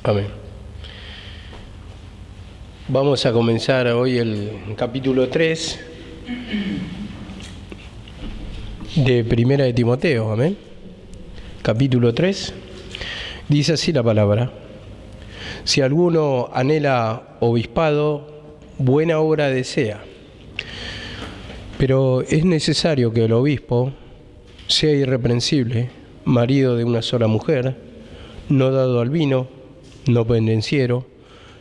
Amén. Vamos a comenzar hoy el capítulo 3 de Primera de Timoteo. Amén. Capítulo 3. Dice así la palabra: si alguno anhela obispado, buena obra desea. Pero es necesario que el obispo sea irreprensible, marido de una sola mujer, no dado al vino, no pendenciero,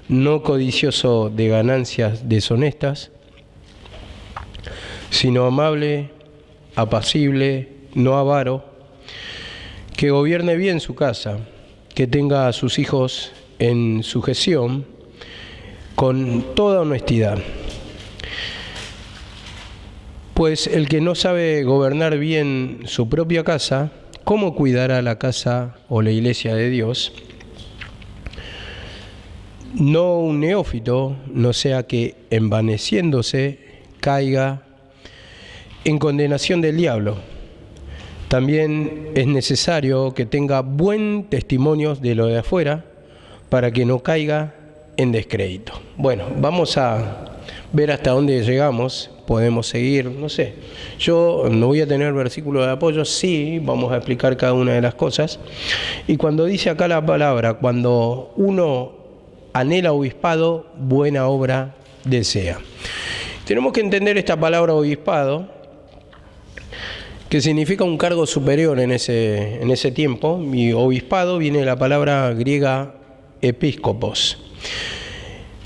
no codicioso de ganancias deshonestas, sino amable, apacible, no avaro, que gobierne bien su casa, que tenga a sus hijos en sujeción con toda honestidad. Pues el que no sabe gobernar bien su propia casa, ¿cómo cuidará la casa o la iglesia de Dios? No un neófito, no sea que envaneciéndose caiga en condenación del diablo. También es necesario que tenga buen testimonio de lo de afuera para que no caiga en descrédito. Bueno, vamos a ver hasta dónde llegamos. Podemos seguir, no sé. Yo no voy a tener versículo de apoyo, sí, vamos a explicar cada una de las cosas. Y cuando dice acá la palabra, cuando uno anhela obispado, buena obra desea. Tenemos que entender esta palabra obispado, que significa un cargo superior en ese tiempo. Y obispado viene de la palabra griega episcopos,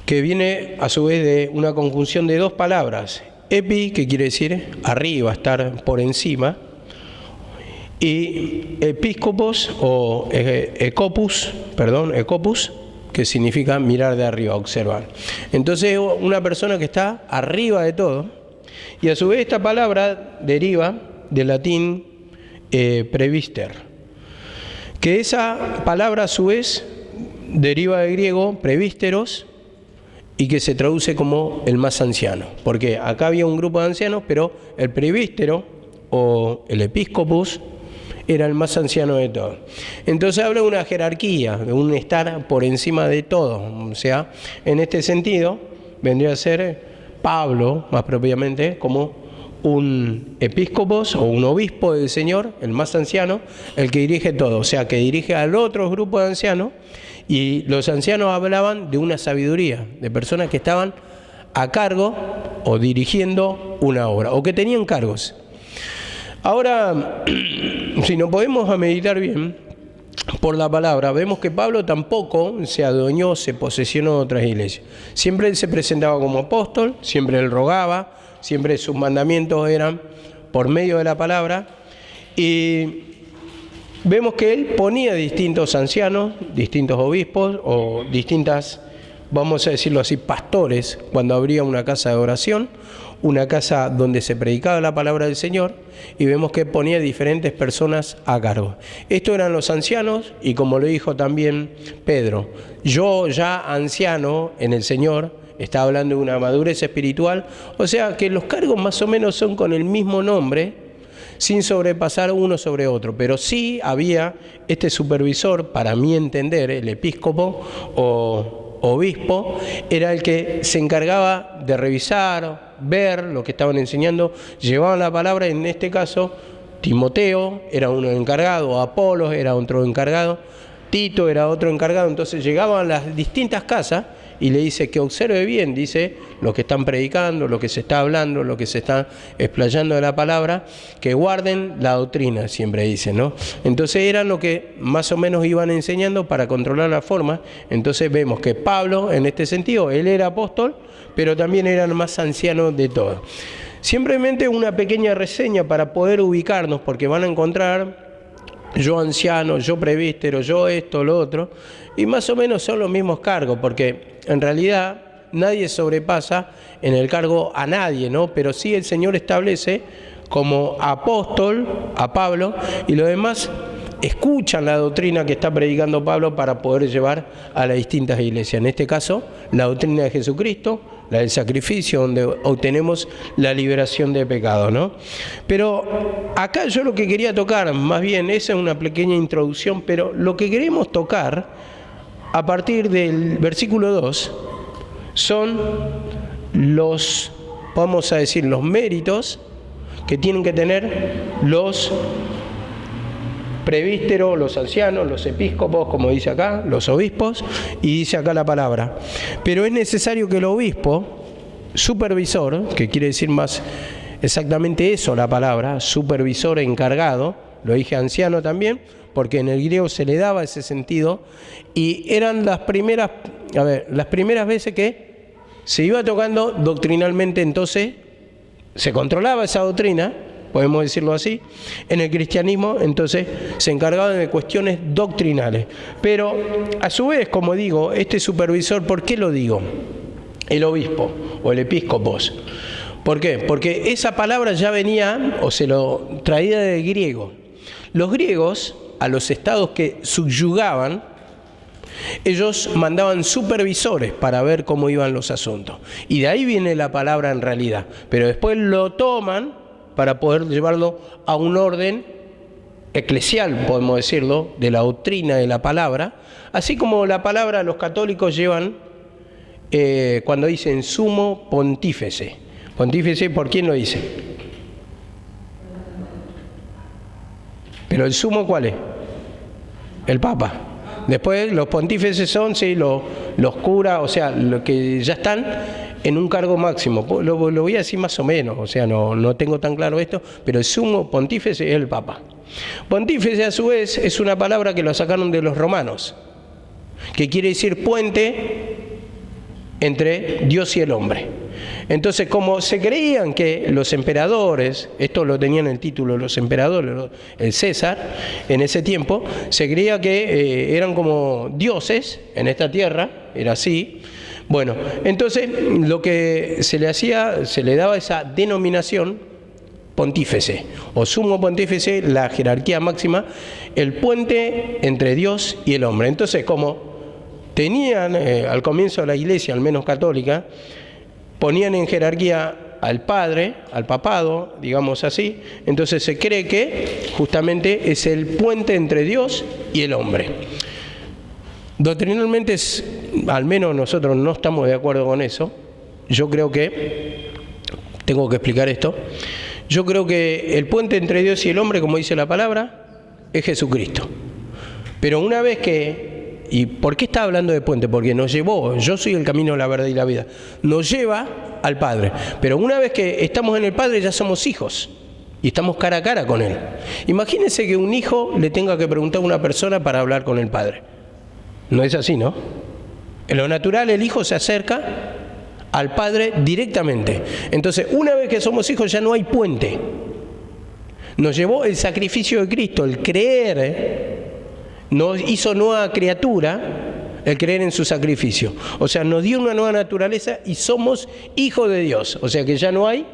que viene a su vez de una conjunción de dos palabras. Epi, que quiere decir arriba, estar por encima, y episcopos o ecopus, que significa mirar de arriba, observar. Entonces, una persona que está arriba de todo, y a su vez esta palabra deriva del latín previster, que esa palabra a su vez deriva del griego prevísteros, y que se traduce como el más anciano, porque acá había un grupo de ancianos, pero el prevístero o el episcopus era el más anciano de todos. Entonces habla de una jerarquía, de un estar por encima de todo. O sea, en este sentido vendría a ser Pablo, más propiamente, como un episcopos o un obispo del Señor, el más anciano, el que dirige todo, o sea, que dirige al otro grupo de ancianos. Y los ancianos hablaban de una sabiduría, de personas que estaban a cargo o dirigiendo una obra, o que tenían cargos. Ahora, si nos podemos a meditar bien por la palabra, vemos que Pablo tampoco se adueñó, se posesionó de otras iglesias. Siempre él se presentaba como apóstol, siempre él rogaba, siempre sus mandamientos eran por medio de la palabra, y vemos que él ponía distintos ancianos, distintos obispos o distintas, vamos a decirlo así, pastores, cuando abría una casa de oración, una casa donde se predicaba la palabra del Señor, y vemos que ponía diferentes personas a cargo. Estos eran los ancianos, y como lo dijo también Pedro, yo ya anciano en el Señor, está hablando de una madurez espiritual, o sea que los cargos más o menos son con el mismo nombre, sin sobrepasar uno sobre otro, pero sí había este supervisor, para mi entender, el episcopo o obispo, era el que se encargaba de revisar, ver lo que estaban enseñando, llevaban la palabra. En este caso, Timoteo era uno encargado, Apolos era otro encargado, Tito era otro encargado. Entonces llegaban a las distintas casas y le dice que observe bien, dice, lo que están predicando, lo que se está hablando, lo que se está explayando de la palabra, que guarden la doctrina, siempre dice, ¿no? Entonces eran lo que más o menos iban enseñando para controlar la forma. Entonces vemos que Pablo, en este sentido, él era apóstol, pero también era el más anciano de todos. Simplemente una pequeña reseña para poder ubicarnos, porque van a encontrar yo anciano, yo prevístero, yo esto, lo otro, y más o menos son los mismos cargos, porque en realidad nadie sobrepasa en el cargo a nadie, ¿no? Pero sí el Señor establece como apóstol a Pablo, y los demás escuchan la doctrina que está predicando Pablo para poder llevar a las distintas iglesias. En este caso, la doctrina de Jesucristo, la del sacrificio, donde obtenemos la liberación de pecado, ¿no? Pero acá yo lo que quería tocar, más bien, esa es una pequeña introducción, pero lo que queremos tocar a partir del versículo 2, son los, vamos a decir, los méritos que tienen que tener los presbíteros, los ancianos, los episcopos, como dice acá, los obispos, y dice acá la palabra. Pero es necesario que el obispo, supervisor, que quiere decir más exactamente eso la palabra, supervisor encargado, lo dije anciano también, porque en el griego se le daba ese sentido, y eran las primeras veces que se iba tocando doctrinalmente, entonces se controlaba esa doctrina, podemos decirlo así, en el cristianismo, entonces se encargaban de cuestiones doctrinales. Pero a su vez, como digo, este supervisor, ¿por qué lo digo? El obispo o el episcopos. ¿Por qué? Porque esa palabra ya venía o se lo traía del griego. Los griegos, a los estados que subyugaban, ellos mandaban supervisores para ver cómo iban los asuntos. Y de ahí viene la palabra en realidad. Pero después lo toman para poder llevarlo a un orden eclesial, podemos decirlo, de la doctrina de la palabra. Así como la palabra los católicos llevan cuando dicen sumo pontífice. Pontífice, ¿por quién lo dice? Pero el sumo, ¿cuál es? El Papa. Después los pontífices son, sí, los curas, o sea, los que ya están en un cargo máximo. Lo voy a decir más o menos, o sea, no tengo tan claro esto, pero el sumo pontífice es el Papa. Pontífice, a su vez, es una palabra que lo sacaron de los romanos, que quiere decir puente entre Dios y el hombre. Entonces, como se creían que los emperadores, esto lo tenían el título, los emperadores, el César, en ese tiempo, se creía que eran como dioses en esta tierra, era así. Bueno, entonces lo que se le hacía, se le daba esa denominación pontífice o sumo pontífice, la jerarquía máxima, el puente entre Dios y el hombre. Entonces, como tenían al comienzo de la iglesia, al menos católica, ponían en jerarquía al padre, al papado, digamos así, entonces se cree que justamente es el puente entre Dios y el hombre. Doctrinalmente, al menos nosotros no estamos de acuerdo con eso. Yo creo que, tengo que explicar esto, yo creo que el puente entre Dios y el hombre, como dice la palabra, es Jesucristo. Pero una vez que, ¿y por qué está hablando de puente? Porque nos llevó, yo soy el camino, la verdad y la vida, nos lleva al Padre. Pero una vez que estamos en el Padre ya somos hijos y estamos cara a cara con Él. Imagínense que un hijo le tenga que preguntar a una persona para hablar con el Padre. No es así, ¿no? En lo natural el hijo se acerca al Padre directamente. Entonces, una vez que somos hijos ya no hay puente. Nos llevó el sacrificio de Cristo, el creer, nos hizo nueva criatura, el creer en su sacrificio. O sea, nos dio una nueva naturaleza y somos hijos de Dios. O sea que ya no hay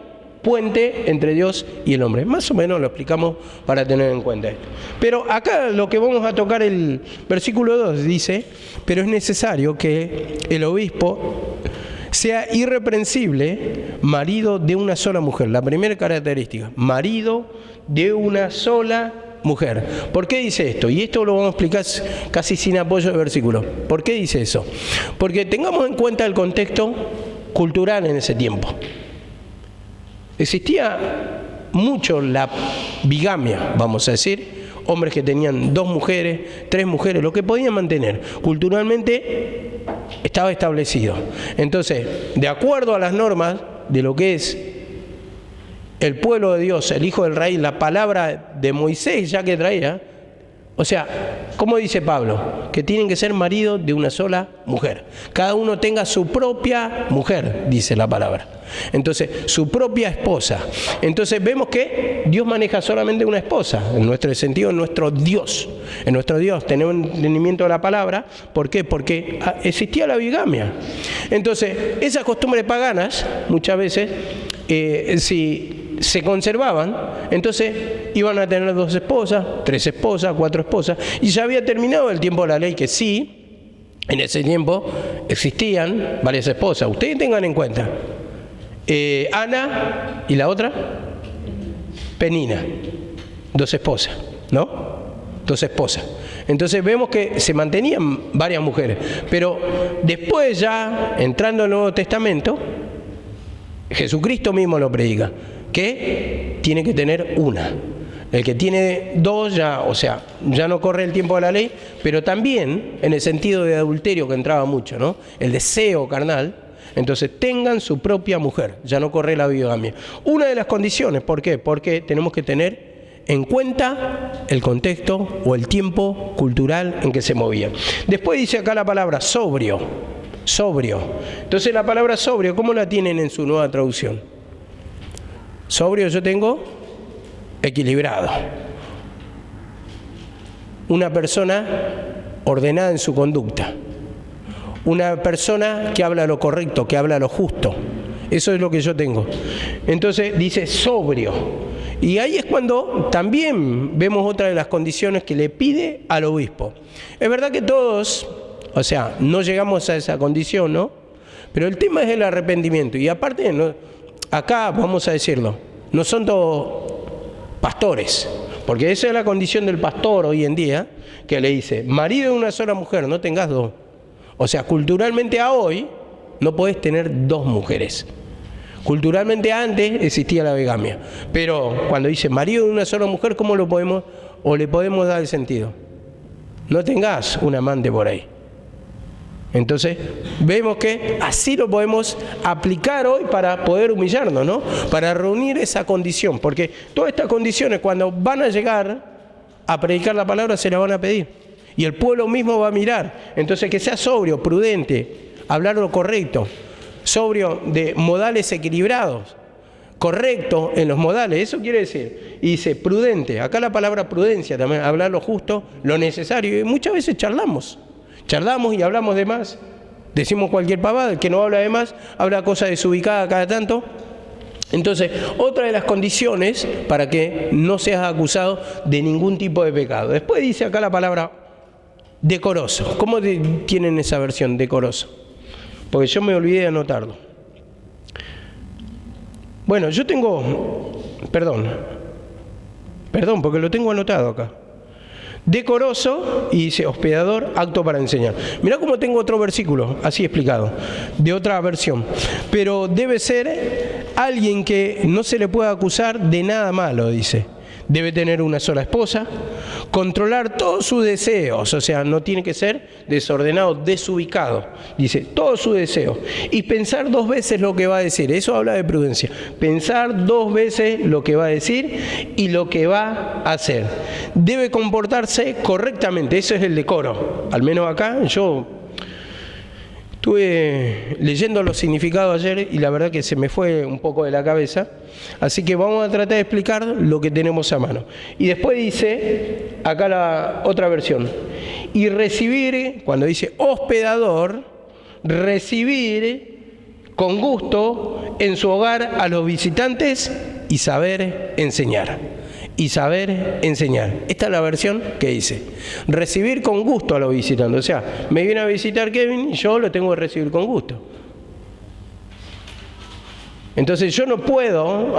puente entre Dios y el hombre. Más o menos lo explicamos para tener en cuenta esto. Pero acá lo que vamos a tocar, el versículo 2 dice, pero es necesario que el obispo sea irreprensible, marido de una sola mujer. La primera característica, marido de una sola mujer. ¿Por qué dice esto? Y esto lo vamos a explicar casi sin apoyo de versículo. ¿Por qué dice eso? Porque tengamos en cuenta el contexto cultural en ese tiempo. Existía mucho la bigamia, vamos a decir, hombres que tenían 2 mujeres, 3 mujeres, lo que podían mantener. Culturalmente estaba establecido. Entonces, de acuerdo a las normas de lo que es el pueblo de Dios, el Hijo del Rey, la palabra de Moisés ya que traía, o sea, ¿cómo dice Pablo? Que tienen que ser maridos de una sola mujer. Cada uno tenga su propia mujer, dice la palabra. Entonces, su propia esposa. Entonces vemos que Dios maneja solamente una esposa, en nuestro sentido, en nuestro Dios. En nuestro Dios tenemos un entendimiento de la palabra. ¿Por qué? Porque existía la bigamia. Entonces, esas costumbres paganas, muchas veces, si se conservaban, entonces iban a tener 2 esposas, 3 esposas, 4 esposas, y ya había terminado el tiempo de la ley que sí, en ese tiempo existían varias esposas. Ustedes tengan en cuenta, Ana y la otra, Penina, 2 esposas, ¿no? entonces esposa. Entonces vemos que se mantenían varias mujeres, pero después ya, entrando al Nuevo Testamento, Jesucristo mismo lo predica, que tiene que tener una. El que tiene dos ya, o sea, ya no corre el tiempo de la ley, pero también en el sentido de adulterio que entraba mucho, ¿no? El deseo carnal. Entonces tengan su propia mujer, ya no corre la bigamia. Una de las condiciones, ¿por qué? Porque tenemos que tener en cuenta el contexto o el tiempo cultural en que se movía. Después dice acá la palabra sobrio, sobrio. Entonces la palabra sobrio, ¿cómo la tienen en su nueva traducción? Sobrio yo tengo equilibrado. Una persona ordenada en su conducta. Una persona que habla lo correcto, que habla lo justo. Eso es lo que yo tengo. Entonces dice sobrio. Y ahí es cuando también vemos otra de las condiciones que le pide al obispo. Es verdad que todos, o sea, no llegamos a esa condición, ¿no? Pero el tema es el arrepentimiento. Y aparte, ¿no? Acá, vamos a decirlo, no son todos pastores. Porque esa es la condición del pastor hoy en día, que le dice, marido de una sola mujer, no tengas dos. O sea, culturalmente a hoy no podés tener dos mujeres. Culturalmente antes existía la bigamia. Pero cuando dice marido de una sola mujer, ¿cómo lo podemos o le podemos dar el sentido? No tengas un amante por ahí. Entonces, vemos que así lo podemos aplicar hoy para poder humillarnos, ¿no? Para reunir esa condición. Porque todas estas condiciones, cuando van a llegar a predicar la palabra, se la van a pedir. Y el pueblo mismo va a mirar. Entonces, que sea sobrio, prudente, hablar lo correcto, sobrio de modales equilibrados, correcto en los modales. Eso quiere decir, y dice prudente. Acá la palabra prudencia también, hablar lo justo, lo necesario. Y muchas veces charlamos y hablamos de más. Decimos cualquier pavada, el que no habla de más, habla cosas desubicadas cada tanto. Entonces, otra de las condiciones para que no seas acusado de ningún tipo de pecado. Después dice acá la palabra decoroso. ¿Cómo tienen esa versión, decoroso? Porque yo me olvidé de anotarlo. Bueno, yo tengo, perdón, porque lo tengo anotado acá. Decoroso, y dice hospedador, apto para enseñar. Mirá cómo tengo otro versículo, así explicado, de otra versión. Pero debe ser alguien que no se le pueda acusar de nada malo, dice. Debe tener una sola esposa, controlar todos sus deseos, o sea, no tiene que ser desordenado, desubicado, dice, todos sus deseos, y pensar dos veces lo que va a decir. Eso habla de prudencia, pensar dos veces lo que va a decir y lo que va a hacer. Debe comportarse correctamente, eso es el decoro, al menos acá. Yo estuve leyendo los significados ayer y la verdad que se me fue un poco de la cabeza, así que vamos a tratar de explicar lo que tenemos a mano. Y después dice, acá la otra versión, y recibir, cuando dice hospedador, recibir con gusto en su hogar a los visitantes y saber enseñar. Y saber enseñar. Esta es la versión que dice. Recibir con gusto a los visitantes. O sea, me viene a visitar Kevin y yo lo tengo que recibir con gusto. Entonces yo no puedo,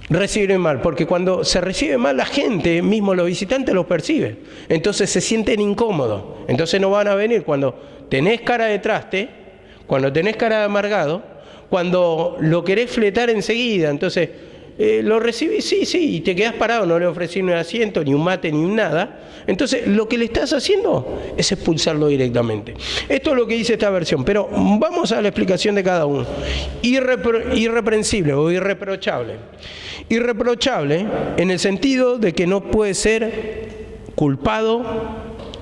recibir mal, porque cuando se recibe mal la gente, mismo los visitantes los perciben. Entonces se sienten incómodos. Entonces no van a venir cuando tenés cara de traste, cuando tenés cara de amargado, cuando lo querés fletar enseguida. Entonces lo recibís, sí, y te quedás parado, no le ofrecís ni un asiento, ni un mate, ni un nada. Entonces lo que le estás haciendo es expulsarlo directamente. Esto es lo que dice esta versión, pero vamos a la explicación de cada uno. Irreprensible o irreprochable. Irreprochable en el sentido de que no puede ser culpado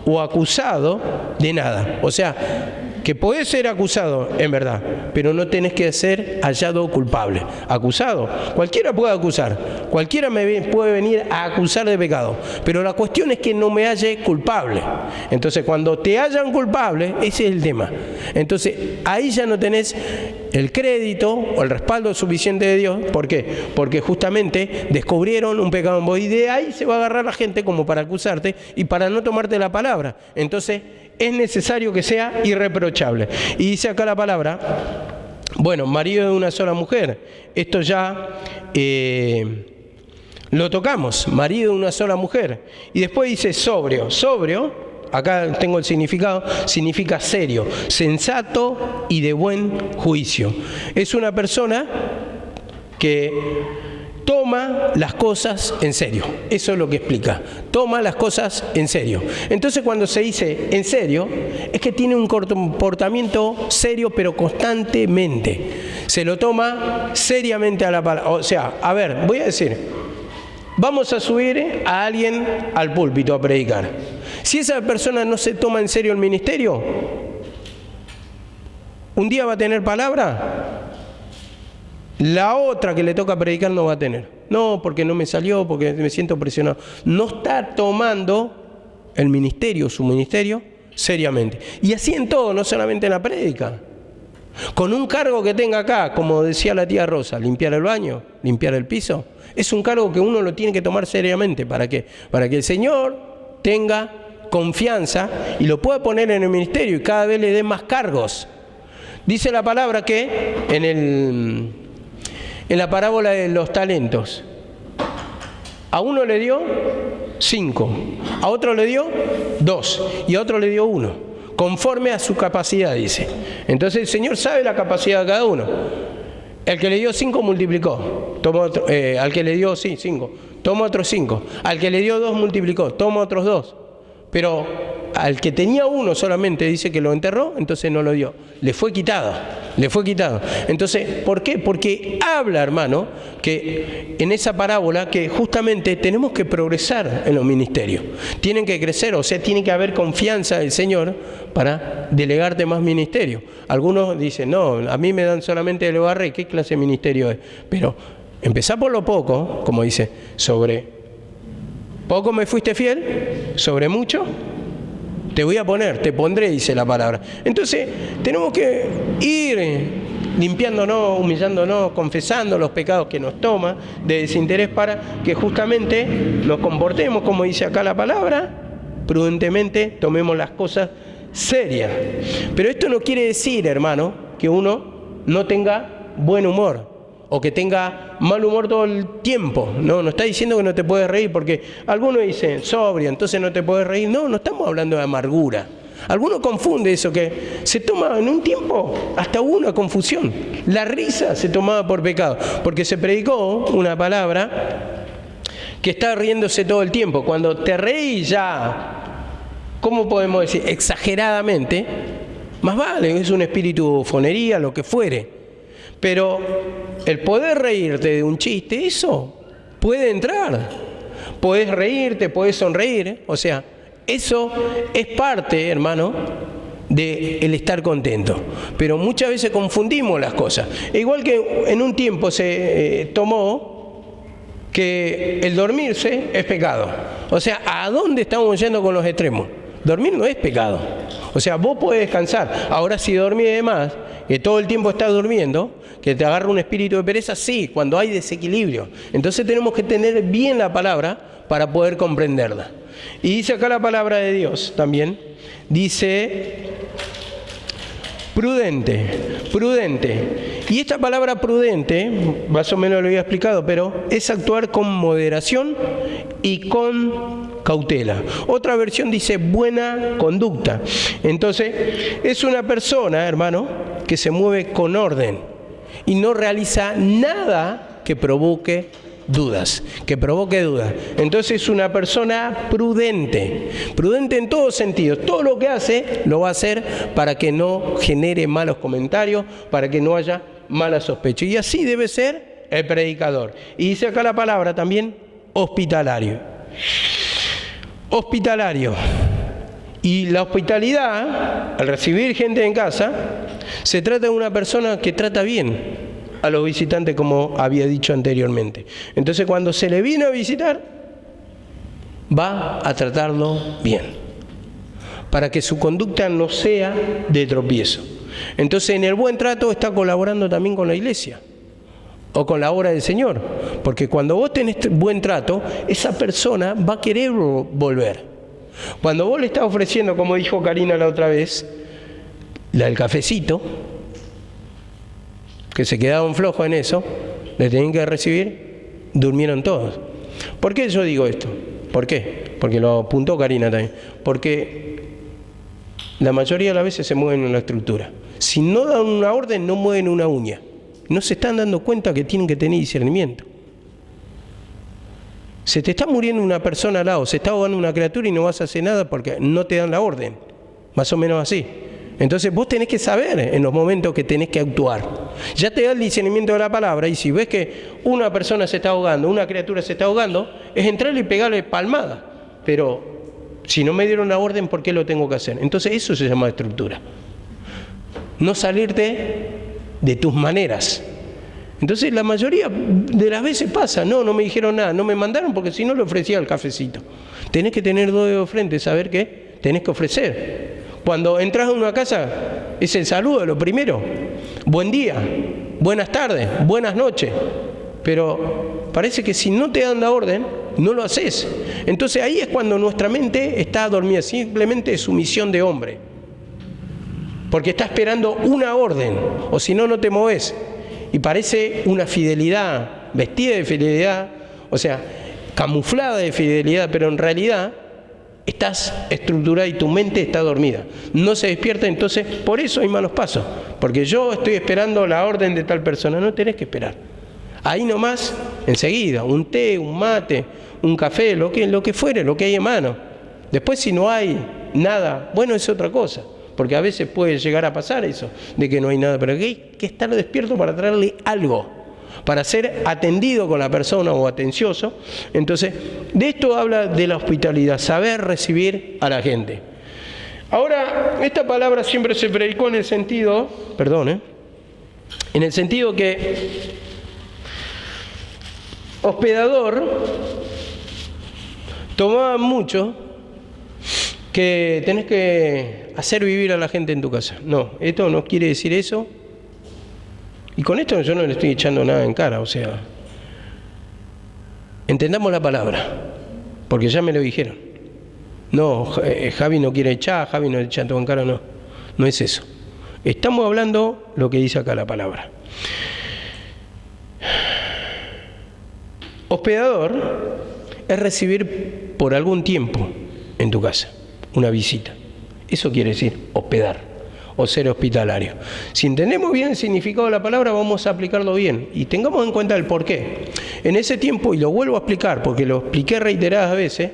o acusado de nada. O sea, que podés ser acusado en verdad, pero no tenés que ser hallado culpable. Acusado, cualquiera puede acusar, cualquiera me puede venir a acusar de pecado, pero la cuestión es que no me halle culpable. Entonces cuando te hallan culpable, ese es el tema. Entonces ahí ya no tenés el crédito o el respaldo suficiente de Dios. ¿Por qué? Porque justamente descubrieron un pecado en vos y de ahí se va a agarrar la gente como para acusarte y para no tomarte la palabra. Entonces es necesario que sea irreprochable. Y dice acá la palabra, bueno, marido de una sola mujer. Esto ya Lo tocamos, marido de una sola mujer. Y después dice sobrio. Sobrio, acá tengo el significado, significa serio, sensato y de buen juicio. Es una persona que toma las cosas en serio. Eso es lo que explica. Toma las cosas en serio. Entonces, cuando se dice en serio, es que tiene un comportamiento serio, pero constantemente. Se lo toma seriamente a la palabra. O sea, a ver, voy a decir, vamos a subir a alguien al púlpito a predicar. Si esa persona no se toma en serio el ministerio, ¿un día va a tener palabra? La otra que le toca predicar no va a tener. No, porque no me salió, porque me siento presionado. No está tomando el ministerio, su ministerio, seriamente. Y así en todo, no solamente en la prédica. Con un cargo que tenga acá, como decía la tía Rosa, limpiar el baño, limpiar el piso, es un cargo que uno lo tiene que tomar seriamente. ¿Para qué? Para que el Señor tenga confianza y lo pueda poner en el ministerio y cada vez le dé más cargos. Dice la palabra que en la parábola de los talentos, a uno le dio 5, a otro le dio 2 y a otro le dio 1, conforme a su capacidad, dice. Entonces el Señor sabe la capacidad de cada uno. El que le dio 5 multiplicó, toma otro, al que le dio 5, toma otros 5, al que le dio 2 multiplicó, toma otros 2, pero al que tenía 1 solamente dice que lo enterró, entonces no lo dio, le fue quitado. Entonces, ¿por qué? Porque habla, hermano, que en esa parábola que justamente tenemos que progresar en los ministerios, tienen que crecer, o sea, tiene que haber confianza del Señor para delegarte más ministerio. Algunos dicen, no, a mí me dan solamente el barre, ¿qué clase de ministerio es? Pero empezá por lo poco, como dice, sobre poco me fuiste fiel, sobre mucho te voy a poner, te pondré, dice la palabra. Entonces, tenemos que ir limpiándonos, humillándonos, confesando los pecados que nos toma de desinterés para que justamente nos comportemos, como dice acá la palabra, prudentemente, tomemos las cosas serias. Pero esto no quiere decir, hermano, que uno no tenga buen humor o que tenga mal humor todo el tiempo. No está diciendo que no te puedes reír, porque algunos dicen sobria, entonces no te puedes reír. No estamos hablando de amargura. Algunos confunden eso, que se toma en un tiempo, hasta hubo una confusión. La risa se tomaba por pecado, porque se predicó una palabra que está riéndose todo el tiempo. Cuando te reís ya, ¿cómo podemos decir? Exageradamente, más vale, es un espíritu fonería, lo que fuere. Pero el poder reírte de un chiste, eso puede entrar. Podés reírte, podés sonreír, o sea, eso es parte, hermano, del estar contento. Pero muchas veces confundimos las cosas. Igual que en un tiempo se tomó que el dormirse es pecado. O sea, ¿a dónde estamos yendo con los extremos? Dormir no es pecado. O sea, vos podés descansar. Ahora, si dormís de más, que todo el tiempo estás durmiendo, que te agarra un espíritu de pereza, sí, cuando hay desequilibrio. Entonces tenemos que tener bien la palabra para poder comprenderla. Y dice acá la palabra de Dios también, dice prudente. Y esta palabra prudente, más o menos lo había explicado, pero es actuar con moderación y con cautela. Otra versión dice buena conducta. Entonces, es una persona, hermano, que se mueve con orden y no realiza nada que provoque dudas. Entonces, es una persona prudente en todos sentidos. Todo lo que hace, lo va a hacer para que no genere malos comentarios, para que no haya mala sospecha. Y así debe ser el predicador. Y dice acá la palabra también, hospitalario. Y la hospitalidad, al recibir gente en casa, se trata de una persona que trata bien a los visitantes, como había dicho anteriormente. Entonces, cuando se le viene a visitar, va a tratarlo bien, para que su conducta no sea de tropiezo. Entonces, en el buen trato está colaborando también con la iglesia o con la obra del Señor, porque cuando vos tenés buen trato, esa persona va a querer volver. Cuando vos le estás ofreciendo, como dijo Karina la otra vez, la del cafecito, que se quedaban flojos en eso, le tenían que recibir, durmieron todos. ¿Por qué yo digo esto? ¿Por qué? Porque lo apuntó Karina también. Porque la mayoría de las veces se mueven en la estructura. Si no dan una orden, no mueven una uña. No se están dando cuenta que tienen que tener discernimiento. Se te está muriendo una persona al lado, se está ahogando una criatura y no vas a hacer nada porque no te dan la orden. Más o menos así. Entonces vos tenés que saber en los momentos que tenés que actuar. Ya te da el discernimiento de la palabra y si ves que una persona se está ahogando, una criatura se está ahogando, es entrarle y pegarle palmada. Pero si no me dieron la orden, ¿por qué lo tengo que hacer? Entonces eso se llama estructura. No salirte de tus maneras. Entonces la mayoría de las veces pasa, no me dijeron nada, no me mandaron porque si no le ofrecía el cafecito. Tenés que tener dos dedos de frente, saber qué tenés que ofrecer. Cuando entras a una casa, es el saludo, lo primero. Buen día, buenas tardes, buenas noches. Pero parece que si no te dan la orden, no lo haces. Entonces ahí es cuando nuestra mente está dormida, simplemente es sumisión de hombre. Porque está esperando una orden, o si no, no te moves. Y parece una fidelidad, vestida de fidelidad, o sea, camuflada de fidelidad, pero en realidad estás estructurada y tu mente está dormida. No se despierta, entonces por eso hay malos pasos. Porque yo estoy esperando la orden de tal persona, no tenés que esperar. Ahí nomás, enseguida, un té, un mate, un café, lo que fuere, lo que hay en mano. Después si no hay nada, bueno, es otra cosa. Porque a veces puede llegar a pasar eso, de que no hay nada, pero hay que estar despierto para traerle algo, para ser atendido con la persona o atencioso. Entonces, de esto habla de la hospitalidad, saber recibir a la gente. Ahora, esta palabra siempre se predicó en el sentido, en el sentido que hospedador tomaba mucho que tenés que hacer vivir a la gente en tu casa. No, esto no quiere decir eso. Y con esto yo no le estoy echando nada en cara, o sea, entendamos la palabra, porque ya me lo dijeron. No, Javi no quiere echar, Javi no echa todo en cara, no es eso. Estamos hablando lo que dice acá la palabra. Hospedador es recibir por algún tiempo en tu casa una visita. Eso quiere decir hospedar o ser hospitalario. Si entendemos bien el significado de la palabra, vamos a aplicarlo bien y tengamos en cuenta el porqué. En ese tiempo, y lo vuelvo a explicar porque lo expliqué reiteradas veces,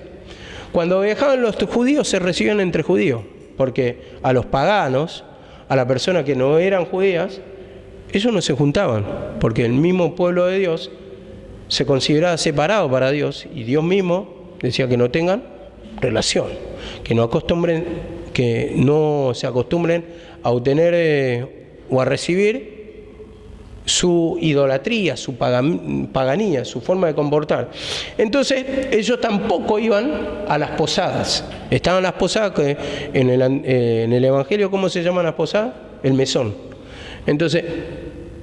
cuando viajaban los judíos se recibían entre judíos, porque a los paganos, a las personas que no eran judías, ellos no se juntaban, porque el mismo pueblo de Dios se consideraba separado para Dios y Dios mismo decía que no tengan relación, que no se acostumbren a obtener o a recibir su idolatría, su paganía, su forma de comportar. Entonces ellos tampoco iban a las posadas. Estaban las posadas que en el Evangelio, ¿cómo se llaman las posadas? El mesón. Entonces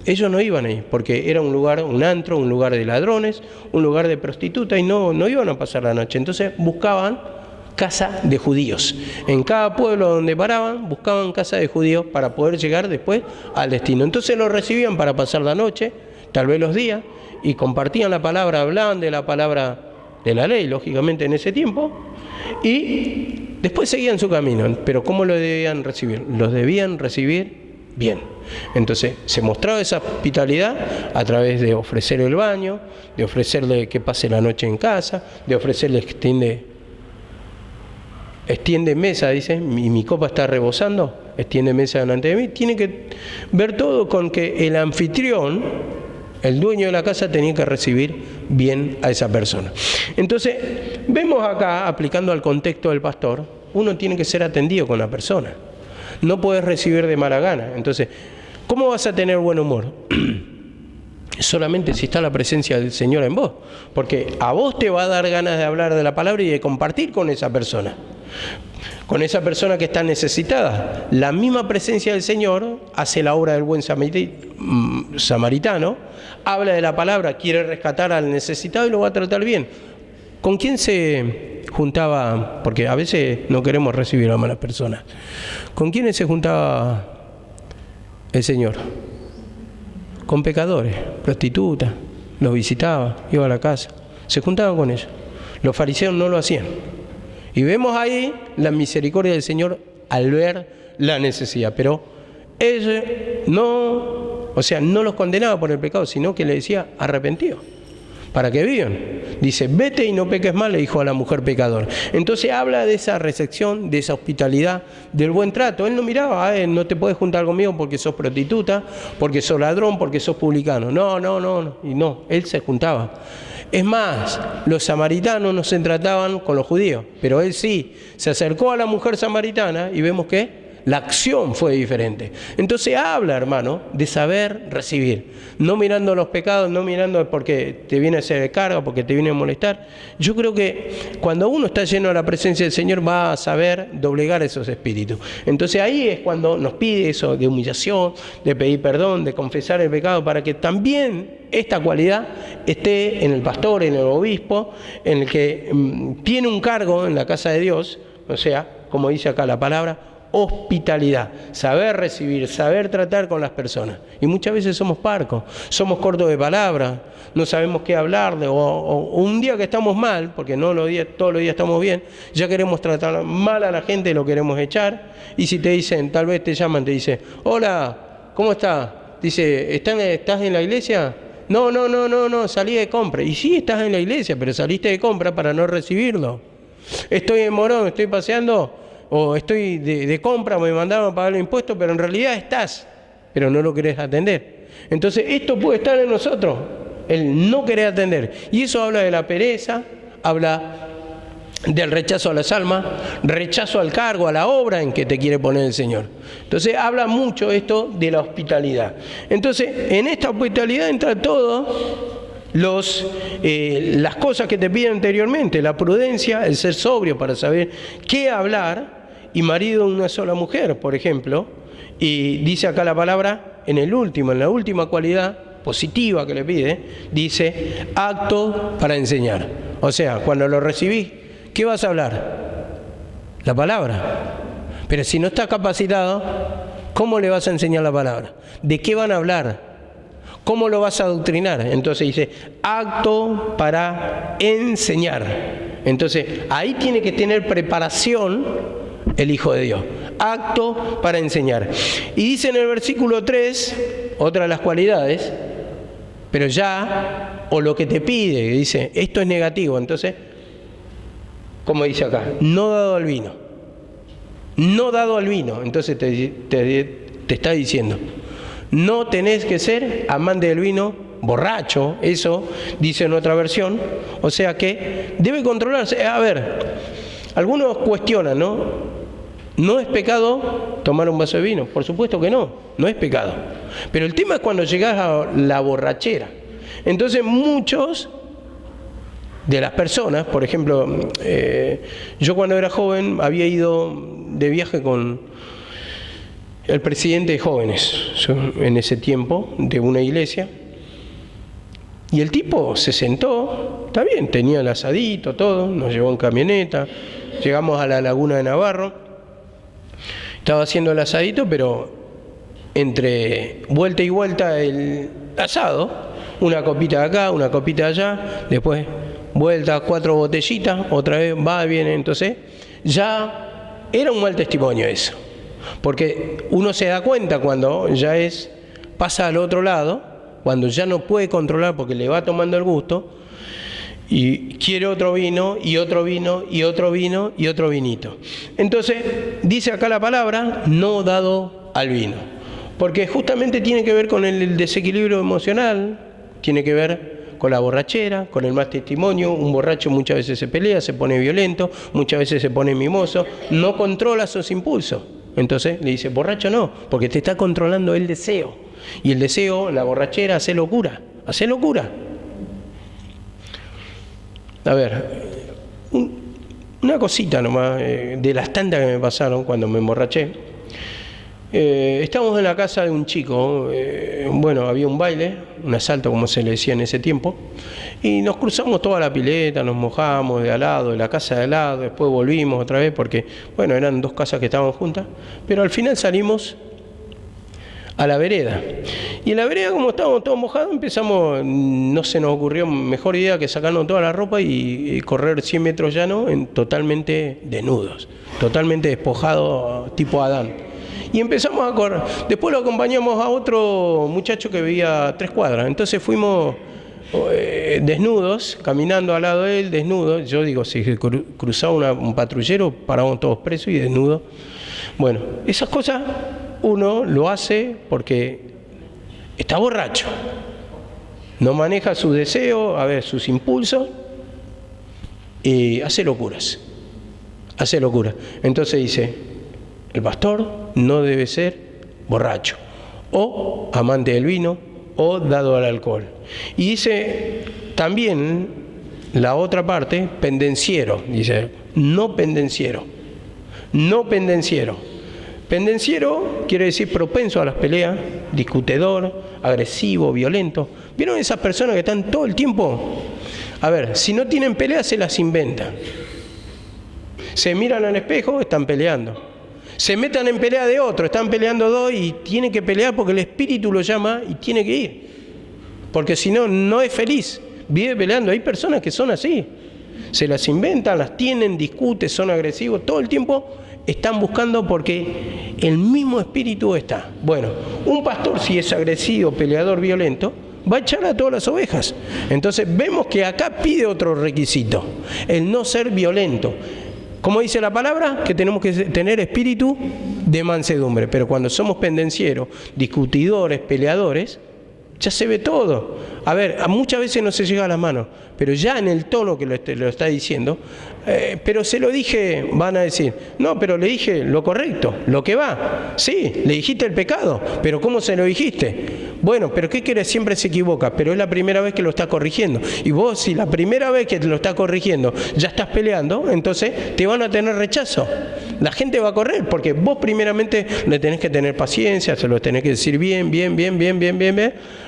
ellos no iban ahí porque era un lugar, un antro, un lugar de ladrones, un lugar de prostitutas y no iban a pasar la noche. Entonces buscaban casa de judíos. En cada pueblo donde paraban, buscaban casa de judíos para poder llegar después al destino. Entonces los recibían para pasar la noche, tal vez los días, y compartían la palabra, hablaban de la palabra de la ley, lógicamente en ese tiempo, y después seguían su camino. Pero ¿cómo lo debían recibir? Los debían recibir bien. Entonces se mostraba esa hospitalidad a través de ofrecer el baño, de ofrecerle que pase la noche en casa, de ofrecerle que extiende mesa, dice, mi copa está rebosando, extiende mesa delante de mí. Tiene que ver todo con que el anfitrión, el dueño de la casa, tenía que recibir bien a esa persona. Entonces, vemos acá, aplicando al contexto del pastor, uno tiene que ser atendido con la persona. No puedes recibir de mala gana. Entonces, ¿cómo vas a tener buen humor? Solamente si está la presencia del Señor en vos. Porque a vos te va a dar ganas de hablar de la palabra y de compartir con esa persona. Con esa persona que está necesitada. La misma presencia del Señor hace la obra del buen samaritano, habla de la palabra, quiere rescatar al necesitado y lo va a tratar bien. ¿Con quién se juntaba? Porque a veces no queremos recibir a malas personas. ¿Con quiénes se juntaba el Señor? Con pecadores, prostitutas, los visitaba, iba a la casa. Se juntaban con ellos. Los fariseos no lo hacían. Y vemos ahí la misericordia del Señor al ver la necesidad. Pero ellos no los condenaba por el pecado, sino que le decía arrepentido, para que vivan. Dice, vete y no peques más, le dijo a la mujer pecadora. Entonces habla de esa recepción, de esa hospitalidad, del buen trato. Él no miraba, no te puedes juntar conmigo porque sos prostituta, porque sos ladrón, porque sos publicano. No. Y no, él se juntaba. Es más, los samaritanos no se trataban con los judíos, pero él sí, se acercó a la mujer samaritana y vemos que la acción fue diferente. Entonces habla, hermano, de saber recibir, no mirando los pecados, no mirando porque te viene a hacer carga, porque te viene a molestar. Yo creo que cuando uno está lleno de la presencia del Señor va a saber doblegar esos espíritus. Entonces ahí es cuando nos pide eso de humillación, de pedir perdón, de confesar el pecado, para que también esta cualidad esté en el pastor, en el obispo, en el que tiene un cargo en la casa de Dios, o sea, como dice acá la palabra, hospitalidad, saber recibir, saber tratar con las personas. Y muchas veces somos parcos, somos cortos de palabras, no sabemos qué hablarle, o un día que estamos mal, porque no todos los días estamos bien, ya queremos tratar mal a la gente, lo queremos echar, y si te dicen, tal vez te llaman, te dicen, hola, ¿cómo estás? Dice, ¿estás en la iglesia? No, salí de compra. Y sí, estás en la iglesia, pero saliste de compra para no recibirlo. Estoy en Morón, estoy paseando, o estoy de compra, me mandaron a pagar los impuestos, pero en realidad estás, pero no lo querés atender. Entonces esto puede estar en nosotros, el no querer atender. Y eso habla de la pereza, habla del rechazo a las almas, rechazo al cargo, a la obra en que te quiere poner el Señor. Entonces habla mucho esto de la hospitalidad. Entonces en esta hospitalidad entra todo las cosas que te piden anteriormente, la prudencia, el ser sobrio para saber qué hablar, y marido de una sola mujer, por ejemplo, y dice acá la palabra, en la última cualidad positiva que le pide, dice, apto para enseñar. O sea, cuando lo recibís, ¿qué vas a hablar? La palabra. Pero si no estás capacitado, ¿cómo le vas a enseñar la palabra? ¿De qué van a hablar? ¿Cómo lo vas a adoctrinar? Entonces dice, apto para enseñar. Entonces, ahí tiene que tener preparación el Hijo de Dios. Apto para enseñar. Y dice en el versículo 3, otra de las cualidades, pero ya, o lo que te pide, dice, esto es negativo. Entonces, como dice acá, no dado al vino. No dado al vino. Entonces te está diciendo, no tenés que ser amante del vino, borracho, eso dice en otra versión. O sea que debe controlarse. A ver, algunos cuestionan, ¿no? ¿No es pecado tomar un vaso de vino? Por supuesto que no es pecado. Pero el tema es cuando llegás a la borrachera. Entonces muchos de las personas, por ejemplo, yo cuando era joven había ido de viaje con el presidente de jóvenes, en ese tiempo, de una iglesia, y el tipo se sentó, está bien, tenía el asadito, todo, nos llevó en camioneta, llegamos a la laguna de Navarro, estaba haciendo el asadito, pero entre vuelta y vuelta el asado, una copita de acá, una copita de allá, después vuelta, 4 botellitas, otra vez va, viene. Entonces ya era un mal testimonio eso, porque uno se da cuenta cuando ya pasa al otro lado, cuando ya no puede controlar porque le va tomando el gusto y quiere otro vino y otro vino y otro vino y otro vinito. Entonces dice acá la palabra, no dado al vino, porque justamente tiene que ver con el desequilibrio emocional, tiene que ver con la borrachera, con el mal testimonio. Un borracho muchas veces se pelea, se pone violento, muchas veces se pone mimoso, no controla sus impulsos. Entonces le dice, borracho no, porque te está controlando el deseo. Y el deseo, la borrachera, hace locura, hace locura. A ver, una cosita nomás, de las tantas que me pasaron cuando me emborraché. Estábamos en la casa de un chico, bueno, había un baile, un asalto como se le decía en ese tiempo, y nos cruzamos toda la pileta, nos mojamos de al lado, de la casa de al lado, después volvimos otra vez porque, bueno, eran 2 casas que estaban juntas, pero al final salimos a la vereda. Y en la vereda, como estábamos todos mojados, empezamos, no se nos ocurrió mejor idea que sacarnos toda la ropa y correr 100 metros llano totalmente desnudos, totalmente despojados, tipo Adán. Y empezamos a correr. Después lo acompañamos a otro muchacho que vivía a 3 cuadras. Entonces fuimos desnudos, caminando al lado de él, desnudos. Yo digo, si cruzaba un patrullero, parábamos todos presos y desnudos. Bueno, esas cosas uno lo hace porque está borracho, no maneja sus deseos, sus impulsos, y hace locuras. Entonces dice, el pastor no debe ser borracho, o amante del vino, o dado al alcohol. Y dice también la otra parte, pendenciero, dice, no pendenciero. Pendenciero quiere decir propenso a las peleas, discutidor, agresivo, violento. ¿Vieron esas personas que están todo el tiempo? Si no tienen peleas, se las inventan. Se miran al espejo, están peleando. Se metan en pelea de otro, están peleando dos y tienen que pelear porque el espíritu lo llama y tiene que ir. Porque si no, no es feliz. Vive peleando. Hay personas que son así. Se las inventan, las tienen, discuten, son agresivos. Todo el tiempo están buscando porque el mismo espíritu está. Bueno, un pastor, si es agresivo, peleador, violento, va a echar a todas las ovejas. Entonces vemos que acá pide otro requisito, el no ser violento. Como dice la palabra, que tenemos que tener espíritu de mansedumbre. Pero cuando somos pendencieros, discutidores, peleadores, ya se ve todo. Muchas veces no se llega a las manos, pero ya en el tono que lo está diciendo, pero se lo dije, van a decir, no, pero le dije lo correcto, lo que va. Sí, le dijiste el pecado, pero ¿cómo se lo dijiste? Bueno, pero ¿qué quiere? Siempre se equivoca, pero es la primera vez que lo está corrigiendo. Y vos, si la primera vez que lo está corrigiendo ya estás peleando, entonces te van a tener rechazo. La gente va a correr, porque vos primeramente le tenés que tener paciencia, se lo tenés que decir bien,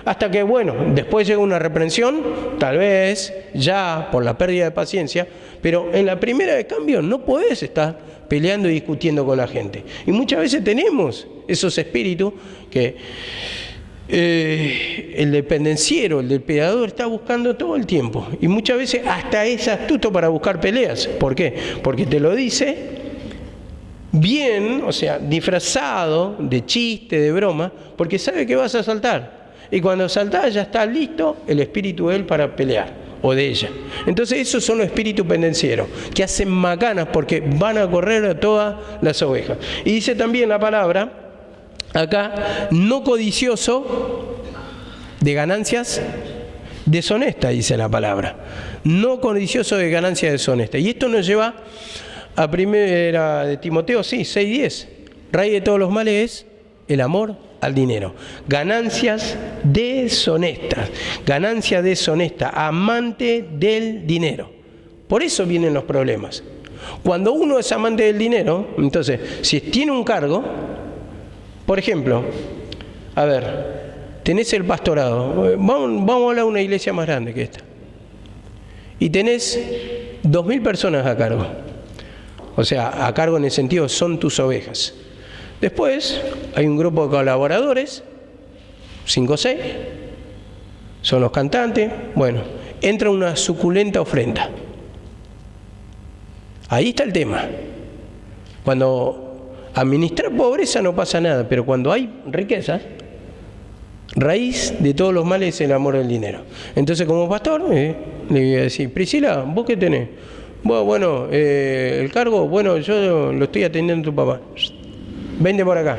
hasta que, bueno, después llega una reprensión, tal vez ya por la pérdida de paciencia, pero en la primera de cambio no podés estar peleando y discutiendo con la gente. Y muchas veces tenemos esos espíritus que el del pendenciero, el del peleador está buscando todo el tiempo. Y muchas veces hasta es astuto para buscar peleas. ¿Por qué? Porque te lo dice bien, o sea, disfrazado de chiste, de broma, porque sabe que vas a saltar. Y cuando saltás ya está listo el espíritu de él para pelear, o de ella. Entonces esos son los espíritus pendencieros, que hacen macanas porque van a correr a todas las ovejas. Y dice también la palabra, acá, no codicioso de ganancias deshonestas, dice la palabra. No codicioso de ganancias deshonestas. Y esto nos lleva a primera de Timoteo, 6:10. Raíz de todos los males es el amor al dinero. Ganancias deshonestas, amante del dinero. Por eso vienen los problemas. Cuando uno es amante del dinero, entonces, si tiene un cargo, por ejemplo, tenés el pastorado, vamos a hablar de una iglesia más grande que esta, y tenés 2.000 personas a cargo. O sea, a cargo en el sentido, son tus ovejas. Después hay un grupo de colaboradores, 5 o 6, son los cantantes. Bueno, entra una suculenta ofrenda. Ahí está el tema. Cuando administrar pobreza no pasa nada, pero cuando hay riquezas, raíz de todos los males es el amor al dinero. Entonces, como pastor, le voy a decir, Priscila, ¿vos qué tenés? Bueno, el cargo, bueno, yo lo estoy atendiendo a tu papá. Vente por acá.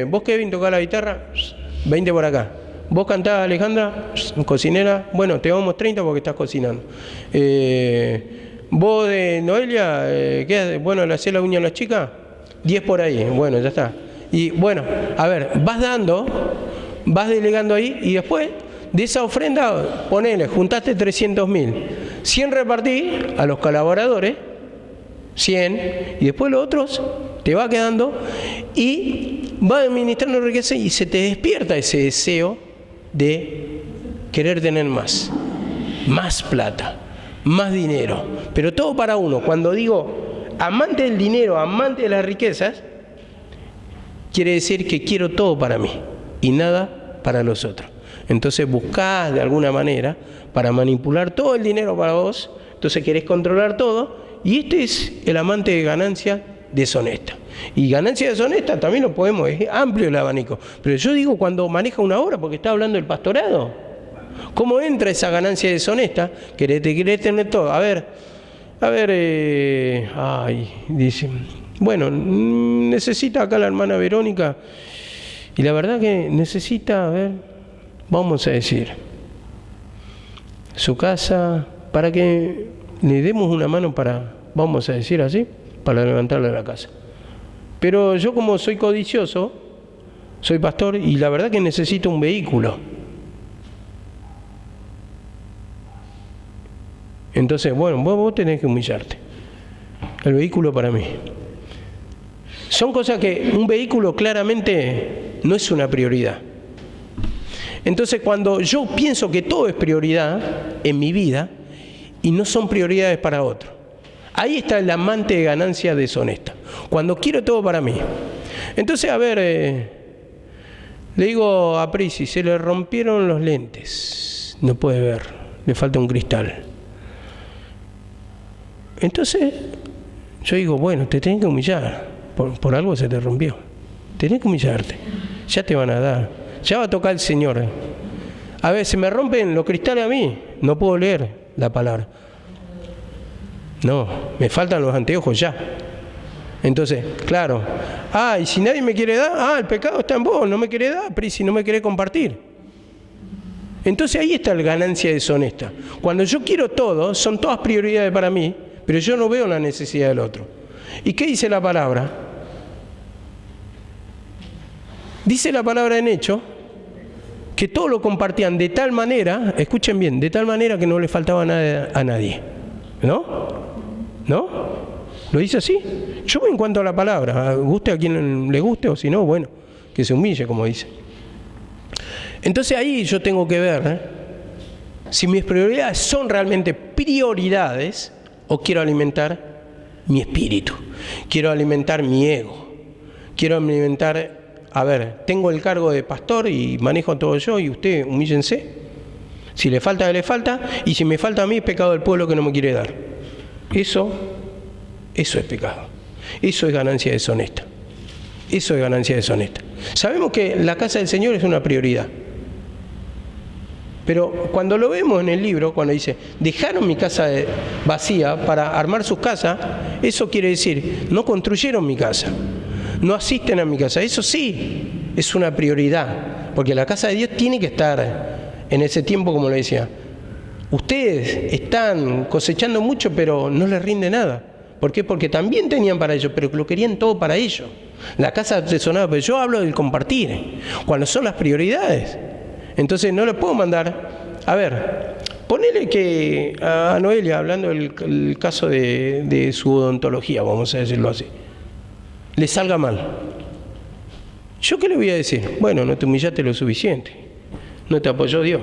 Vos Kevin tocás la guitarra, 20 por acá. Vos cantás, Alejandra, cocinera, bueno, te damos 30 porque estás cocinando. Vos de Noelia, ¿qué haces? Bueno, ¿le hacés la uña a la chica? 10 por ahí, bueno, ya está. Y bueno, vas dando, vas delegando ahí y después de esa ofrenda, ponele, juntaste 300.000. 100 repartí a los colaboradores, 100, y después los otros te va quedando y va administrando riqueza y se te despierta ese deseo de querer tener más plata, más dinero, pero todo para uno. Cuando digo amante del dinero, amante de las riquezas, quiere decir que quiero todo para mí y nada para los otros. Entonces buscás de alguna manera para manipular todo el dinero para vos, entonces querés controlar todo, y este es el amante de ganancia deshonesta. Y ganancia deshonesta también lo podemos, es amplio el abanico, pero yo digo cuando maneja una obra, porque está hablando del pastorado, ¿cómo entra esa ganancia deshonesta? Querés tener todo. A ver, dice, bueno, necesita acá la hermana Verónica, y la verdad que necesita, a ver, vamos a decir, su casa, para que le demos una mano para, vamos a decir así, para levantarle la casa. Pero yo, como soy codicioso, soy pastor, y la verdad que necesito un vehículo. Entonces, bueno, vos tenés que humillarte. El vehículo para mí. Son cosas que un vehículo claramente no es una prioridad. Entonces, cuando yo pienso que todo es prioridad en mi vida y no son prioridades para otro, ahí está el amante de ganancia deshonesta. Cuando quiero todo para mí. Entonces, a ver, le digo a Prisi, se le rompieron los lentes, no puede ver, le falta un cristal. Entonces, yo digo, bueno, te tenés que humillar, por algo se te rompió. Tenés que humillarte, ya te van a dar, ya va a tocar el Señor. A ver, se me rompen los cristales a mí, no puedo leer la palabra. No, me faltan los anteojos ya. Entonces, claro, y si nadie me quiere dar, el pecado está en vos, no me quiere dar, pero si no me quiere compartir. Entonces ahí está la ganancia deshonesta. Cuando yo quiero todo, son todas prioridades para mí, pero yo no veo la necesidad del otro. ¿Y qué dice la palabra? Dice la palabra en Hechos que todo lo compartían de tal manera, escuchen bien, de tal manera que no le faltaba nada a nadie. ¿No? ¿No? ¿Lo dice así? Yo en cuanto a la palabra, guste a quien le guste, o si no, bueno, que se humille, como dice. Entonces ahí yo tengo que ver si mis prioridades son realmente prioridades o quiero alimentar mi espíritu, quiero alimentar mi ego, quiero alimentar, a ver, tengo el cargo de pastor y manejo todo yo y usted humíllense. Si le falta, le falta, y si me falta a mí, es pecado del pueblo que no me quiere dar. Eso es pecado. Eso es ganancia deshonesta. Eso es ganancia deshonesta. Sabemos que la casa del Señor es una prioridad. Pero cuando lo vemos en el libro, cuando dice, dejaron mi casa vacía para armar sus casas, eso quiere decir, no construyeron mi casa, no asisten a mi casa. Eso sí es una prioridad, porque la casa de Dios tiene que estar en ese tiempo, como le decía. Ustedes están cosechando mucho, pero no les rinde nada. ¿Por qué? Porque también tenían para ellos, pero lo querían todo para ellos. La casa resonaba, pero yo hablo del compartir, cuando son las prioridades. Entonces no le puedo mandar, a ver, ponele que a Noelia, hablando del caso de su odontología, vamos a decirlo así, le salga mal. ¿Yo qué le voy a decir? Bueno, no te humillaste lo suficiente, no te apoyó Dios.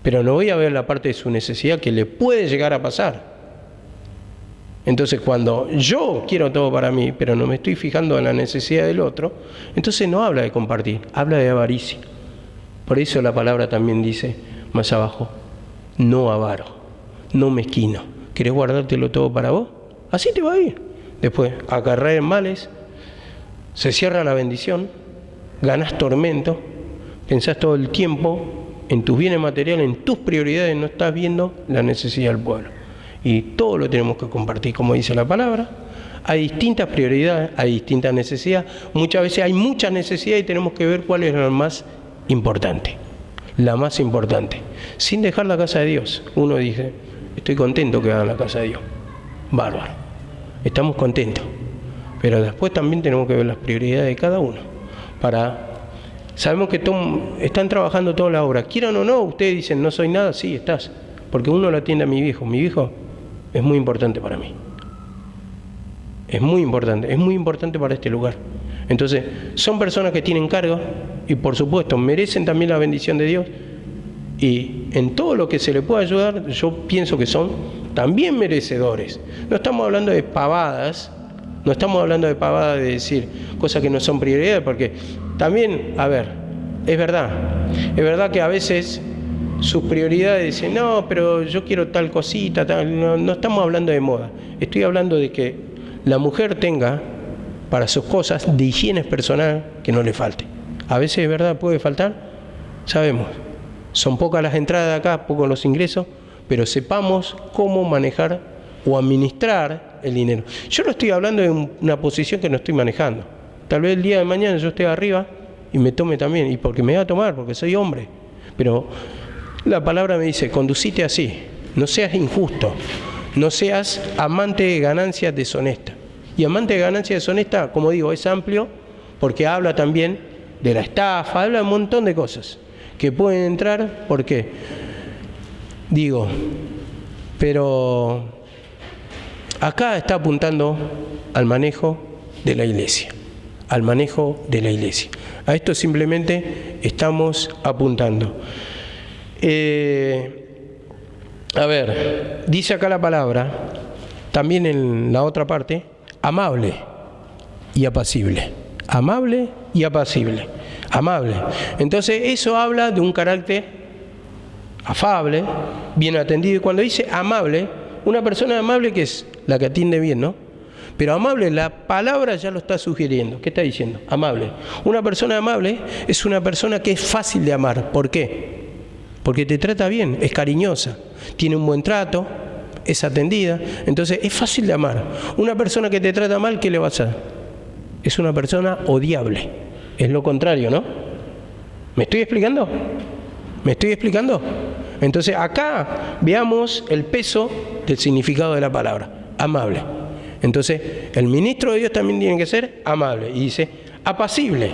Pero no voy a ver la parte de su necesidad que le puede llegar a pasar. Entonces, cuando yo quiero todo para mí, pero no me estoy fijando en la necesidad del otro, entonces no habla de compartir, habla de avaricia. Por eso la palabra también dice, más abajo, no avaro, no mezquino. ¿Querés guardártelo todo para vos? Así te va a ir. Después, acarrear en males, se cierra la bendición, ganás tormento, pensás todo el tiempo en tus bienes materiales, en tus prioridades, no estás viendo la necesidad del pueblo. Y todo lo tenemos que compartir, como dice la palabra. Hay distintas prioridades, hay distintas necesidades. Muchas veces hay muchas necesidades y tenemos que ver cuál es la más importante. La más importante. Sin dejar la casa de Dios. Uno dice, estoy contento que hagan la casa de Dios. Bárbaro. Estamos contentos. Pero después también tenemos que ver las prioridades de cada uno. Sabemos que están trabajando toda la obra. Quieran o no, ustedes dicen, no soy nada, sí, estás. Porque uno lo atiende a mi viejo. Mi viejo es muy importante para mí. Es muy importante para este lugar. Entonces, son personas que tienen cargo y por supuesto merecen también la bendición de Dios. Y en todo lo que se le pueda ayudar, yo pienso que son también merecedores. No estamos hablando de pavadas, No estamos hablando de pavada, de decir cosas que no son prioridades, porque también, a ver, es verdad que a veces sus prioridades dicen, no, pero yo quiero tal cosita, tal. No estamos hablando de moda, estoy hablando de que la mujer tenga para sus cosas de higiene personal que no le falte. A veces es verdad, puede faltar, sabemos, son pocas las entradas de acá, pocos los ingresos, pero sepamos cómo manejar o administrar el dinero. Yo no estoy hablando de una posición que no estoy manejando. Tal vez el día de mañana yo esté arriba y me tome también, y porque me va a tomar, porque soy hombre. Pero la palabra me dice, conducite así, no seas injusto, no seas amante de ganancias deshonestas. Y amante de ganancias deshonestas, como digo, es amplio porque habla también de la estafa, habla de un montón de cosas que pueden entrar. ¿Por qué? Digo, pero acá está apuntando al manejo de la iglesia, al manejo de la iglesia. A esto simplemente estamos apuntando. A ver, dice acá la palabra, también en la otra parte, amable y apacible. Amable y apacible. Amable. Entonces eso habla de un carácter afable, bien atendido. Y cuando dice amable, una persona amable, que es la que atiende bien, ¿no? Pero amable, la palabra ya lo está sugiriendo. ¿Qué está diciendo? Amable. Una persona amable es una persona que es fácil de amar. ¿Por qué? Porque te trata bien, es cariñosa, tiene un buen trato, es atendida, entonces es fácil de amar. Una persona que te trata mal, ¿qué le vas a hacer? Es una persona odiable, es lo contrario, ¿no? ¿Me estoy explicando? ¿Me estoy explicando? Entonces acá veamos el peso del significado de la palabra, amable. Entonces el ministro de Dios también tiene que ser amable, y dice apacible.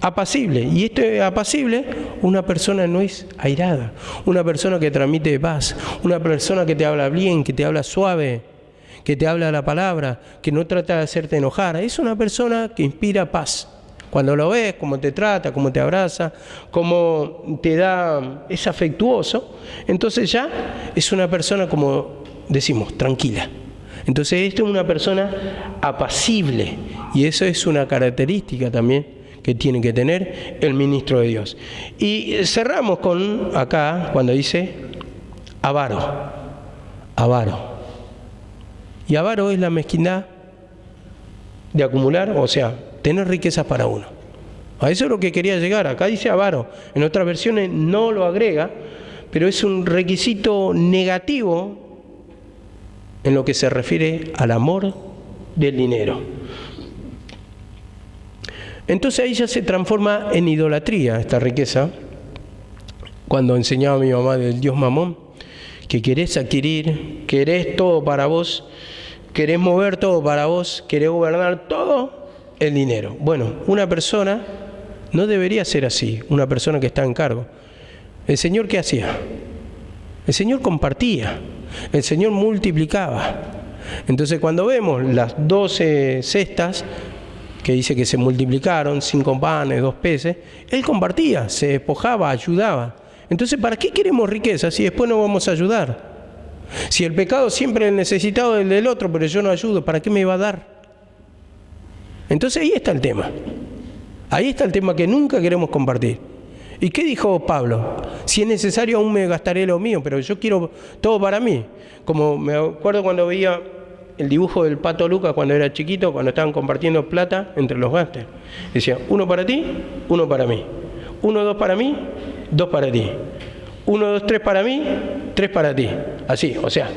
Apacible, y esto es apacible, una persona no es airada, una persona que transmite paz, una persona que te habla bien, que te habla suave, que te habla la palabra, que no trata de hacerte enojar, es una persona que inspira paz. Cuando lo ves, cómo te trata, cómo te abraza, cómo te da, es afectuoso, entonces ya es una persona, como decimos, tranquila. Entonces esto es una persona apacible, y eso es una característica también que tiene que tener el ministro de Dios. Y cerramos con acá cuando dice avaro. Avaro. Y avaro es la mezquindad de acumular, o sea, tener riquezas para uno. A eso es lo que quería llegar. Acá dice avaro. En otras versiones no lo agrega, pero es un requisito negativo en lo que se refiere al amor del dinero. Entonces ahí ya se transforma en idolatría esta riqueza. Cuando enseñaba mi mamá del Dios Mamón, que querés adquirir, querés todo para vos, querés mover todo para vos, querés gobernar todo el dinero. Bueno, una persona no debería ser así, una persona que está en cargo. ¿El Señor qué hacía? El Señor compartía, el Señor multiplicaba. Entonces cuando vemos las 12 cestas, que dice que se multiplicaron, 5 panes, 2 peces, Él compartía, se despojaba, ayudaba. Entonces, ¿para qué queremos riqueza si después no vamos a ayudar? Si el pecado siempre es necesitado del otro, pero yo no ayudo, ¿para qué me va a dar? Entonces ahí está el tema. Ahí está el tema que nunca queremos compartir. ¿Y qué dijo Pablo? Si es necesario aún me gastaré lo mío, pero yo quiero todo para mí. Como me acuerdo cuando veía el dibujo del Pato Lucas cuando era chiquito, cuando estaban compartiendo plata entre los gángsters. Decía, 1 para ti, 1 para mí. 1, 2 para mí, 2 para ti. 1, 2, 3 para mí, 3 para ti. Así, o sea,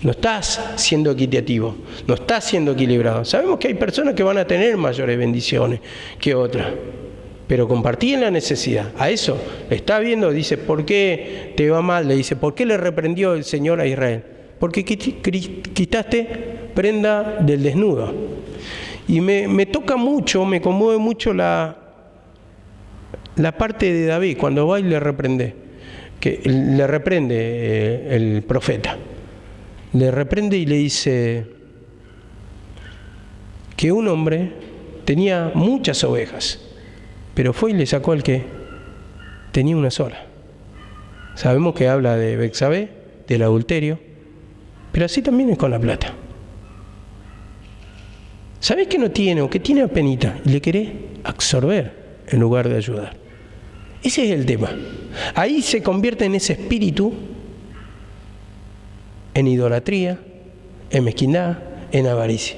no estás siendo equitativo, no estás siendo equilibrado. Sabemos que hay personas que van a tener mayores bendiciones que otras, pero compartí en la necesidad. A eso está viendo, dice, ¿por qué te va mal? Le dice, ¿por qué le reprendió el Señor a Israel? Porque quitaste prenda del desnudo. Y me toca mucho, me conmueve mucho la parte de David, cuando va y le reprende, que le reprende el profeta. Le reprende y le dice que un hombre tenía muchas ovejas, pero fue y le sacó al que tenía una sola. Sabemos que habla de Betsabé, del adulterio, pero así también es con la plata. Sabés que no tiene o que tiene apenita y le querés absorber en lugar de ayudar. Ese es el tema. Ahí se convierte en ese espíritu, en idolatría, en mezquindad, en avaricia.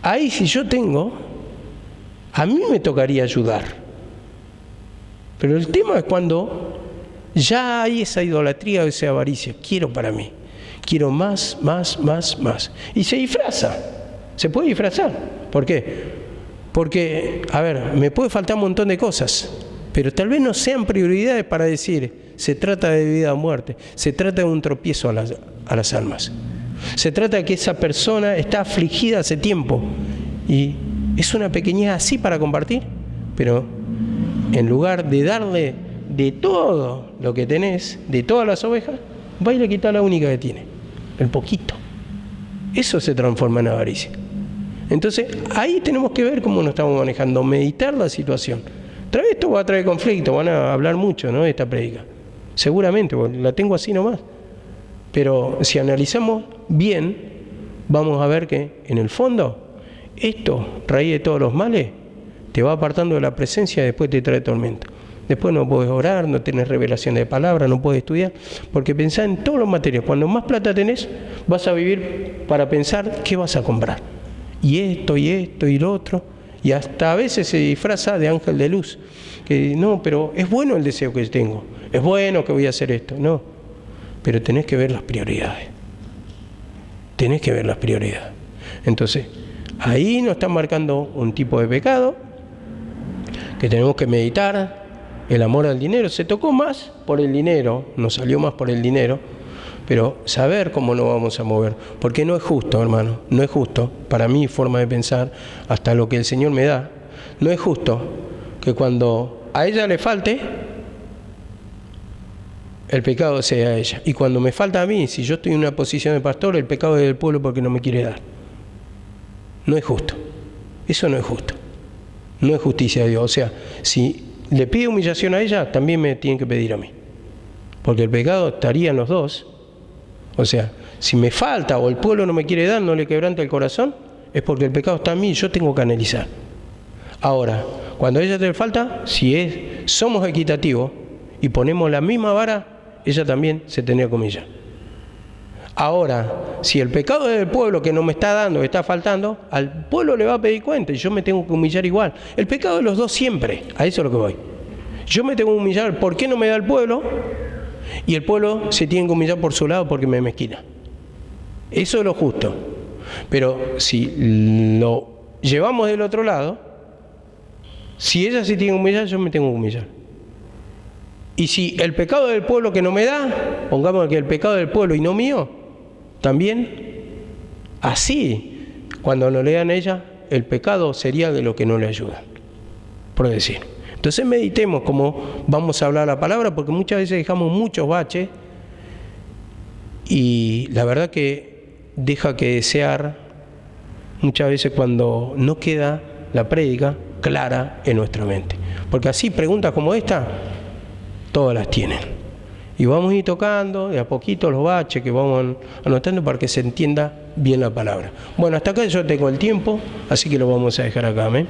Ahí si yo tengo, a mí me tocaría ayudar. Pero el tema es cuando ya hay esa idolatría o esa avaricia. Quiero para mí. Quiero más. Y se disfraza. Se puede disfrazar. ¿Por qué? Porque, a ver, me puede faltar un montón de cosas, pero tal vez no sean prioridades para decir, se trata de vida o muerte, se trata de un tropiezo a las almas. Se trata de que esa persona está afligida hace tiempo y es una pequeñez así para compartir, pero en lugar de darle de todo lo que tenés, de todas las ovejas, va y le quita la única que tiene, el poquito. Eso se transforma en avaricia. Entonces, ahí tenemos que ver cómo nos estamos manejando, meditar la situación. Otra vez esto va a traer conflicto, van a hablar mucho, ¿no?, de esta prédica. Seguramente, porque la tengo así nomás. Pero si analizamos bien, vamos a ver que, en el fondo, esto, raíz de todos los males, te va apartando de la presencia y después te trae tormento. Después no podés orar, no tenés revelación de palabra, no podés estudiar, porque pensás en todos los materiales. Cuando más plata tenés, vas a vivir para pensar qué vas a comprar. Y esto, y lo otro. Y hasta a veces se disfraza de ángel de luz. Que no, pero es bueno el deseo que tengo. Es bueno que voy a hacer esto. No. Pero tenés que ver las prioridades. Tenés que ver las prioridades. Entonces, ahí nos están marcando un tipo de pecado que tenemos que meditar. El amor al dinero. Se tocó más por el dinero. Nos salió más por el dinero. Pero saber cómo nos vamos a mover, porque no es justo, hermano, no es justo, para mi forma de pensar, hasta lo que el Señor me da, no es justo que cuando a ella le falte, el pecado sea a ella. Y cuando me falta a mí, si yo estoy en una posición de pastor, el pecado es del pueblo porque no me quiere dar. No es justo, eso no es justo, no es justicia de Dios. O sea, si le pido humillación a ella, también me tienen que pedir a mí, porque el pecado estaría en los dos. O sea, si me falta o el pueblo no me quiere dar, no le quebranta el corazón, es porque el pecado está en mí y yo tengo que analizar. Ahora, cuando a ella te falta, si somos equitativos y ponemos la misma vara, ella también se tendría que humillar. Ahora, si el pecado es del pueblo que no me está dando, que está faltando, al pueblo le va a pedir cuenta y yo me tengo que humillar igual. El pecado de los dos siempre, a eso es lo que voy. Yo me tengo que humillar, ¿por qué no me da el pueblo? Y el pueblo se tiene que humillar por su lado porque me mezquina. Eso es lo justo. Pero si lo llevamos del otro lado, si ella se tiene que humillar, yo me tengo que humillar. Y si el pecado del pueblo que no me da, pongamos que el pecado del pueblo y no mío, también así, cuando no le dan a ella, el pecado sería de lo que no le ayudan, por decir. Entonces meditemos cómo vamos a hablar la palabra, porque muchas veces dejamos muchos baches y la verdad que deja que desear muchas veces cuando no queda la prédica clara en nuestra mente. Porque así preguntas como esta, todas las tienen. Y vamos a ir tocando de a poquito los baches que vamos anotando para que se entienda bien la palabra. Bueno, hasta acá yo tengo el tiempo, así que lo vamos a dejar acá. Amén.